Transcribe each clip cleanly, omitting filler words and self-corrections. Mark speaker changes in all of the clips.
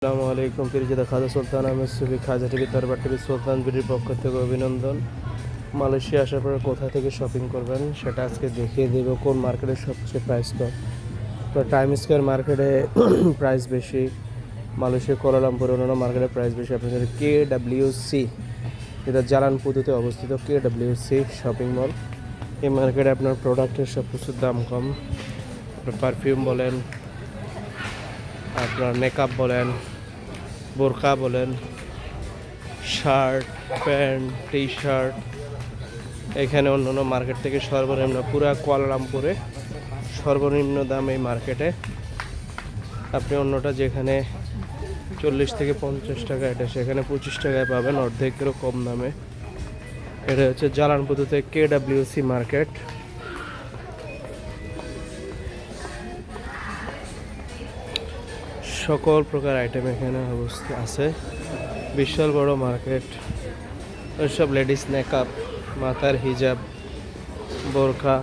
Speaker 1: আসসালামু আলাইকুম পিরিজিদা খাজা সুলতান আহমেদ সুফি খাজা টিভি দরবার টিভি সুলতান বিডির পক্ষ থেকে অভিনন্দন। মালয়েশিয়া আসার পরে কোথা থেকে শপিং করবেন সেটা আজকে দেখিয়ে দেব। কোন মার্কেটে সবচেয়ে প্রাইস কম। তো টাইম স্কোয়ার মার্কেটে প্রাইস বেশি, মালয়েশিয়া কোয়ালালামপুর অন্যান্য মার্কেটে প্রাইস বেশি। আপনাদের KWC, যেটা জালানপুতুতে অবস্থিত KWC শপিং মল। এই মার্কেটে আপনার প্রোডাক্টের সব কিছুর দাম কম। আপনার পারফিউম বলেন, আপনার মেকআপ বলেন, বোরকা বলেন, শার্ট প্যান্ট টি শার্ট, এখানে অন্যান্য মার্কেট থেকে সর্বনিম্ন পুরা কুয়ালালামপুরে সর্বনিম্ন দাম এই মার্কেটে। আপনি অন্যটা যেখানে 40 থেকে 50 টাকা, এটা সেখানে 25 টাকায় পাবেন, অর্ধেকেরও কম দামে। এটা হচ্ছে জালানপুতুতে KWC মার্কেট। সকল প্রকার আইটেম এখানে অবস্থা আছে। বিশাল বড় মার্কেট। সব লেডিস মেকআপ, মাথার হিজাব, বোরকা,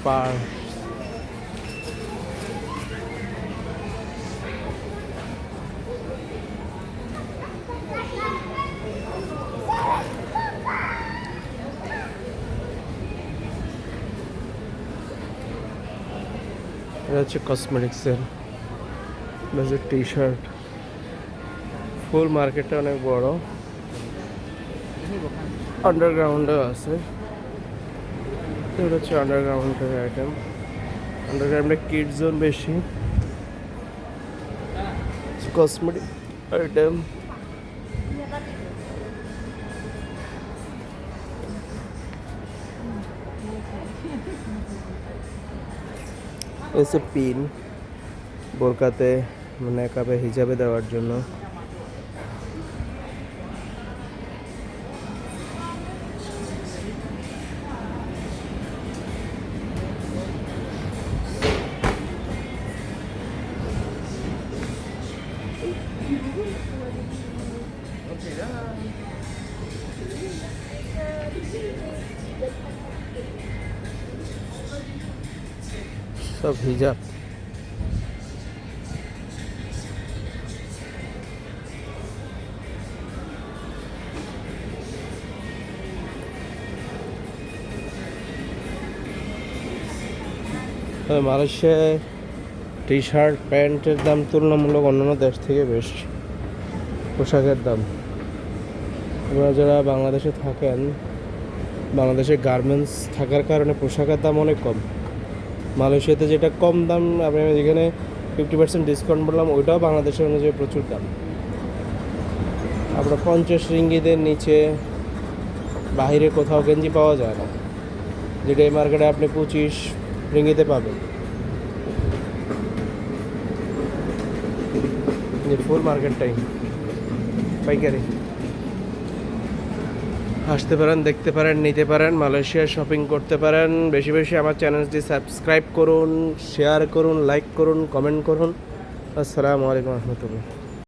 Speaker 1: পার, এটা হচ্ছে কসমেটিক্সের টি শার্ট। ফুল মার্কেটটা অনেক বড়, আন্ডারগ্রাউন্ডেও আছে। এটা হচ্ছে আন্ডারগ্রাউন্ডের আইটেম। আন্ডারগ্রাউন্ডে কিড জোন বেশি, কসমেটিক আইটেম। এসে পিন বোরকাতে, মেকআপে, হিজাবে দেওয়ার জন্য। সব হিজাব। মালয়েশিয়ায় টি শার্ট প্যান্টের দাম তুলনামূলক অন্যান্য দেশ থেকে বেশি। পোশাকের দাম, আপনারা যারা বাংলাদেশে থাকেন, বাংলাদেশে গার্মেন্টস থাকার কারণে পোশাকের দাম অনেক কম। মালয়েশিয়াতে যেটা কম দাম, আমি যেখানে 50% ডিসকাউন্ট বললাম, ওইটাও বাংলাদেশের অনুযায়ী প্রচুর দাম। আপনার 50 রিঙ্গিতের নিচে বাহিরে কোথাও গেঞ্জি পাওয়া যায় না, যেটা এই মার্কেটে আপনি 25 রিঙ্গিতে পাবেন। ফুল মার্কেটটাই পাইকারি। আসতে পারেন, দেখতে পারেন, নিতে পারেন, মালয়েশিয়া শপিং করতে পারেন। বেশি বেশি আমার চ্যানেলটি সাবস্ক্রাইব করুন, শেয়ার করুন, লাইক করুন, কমেন্ট করুন। আসসালামু আলাইকুম রহমতুল্লাহ।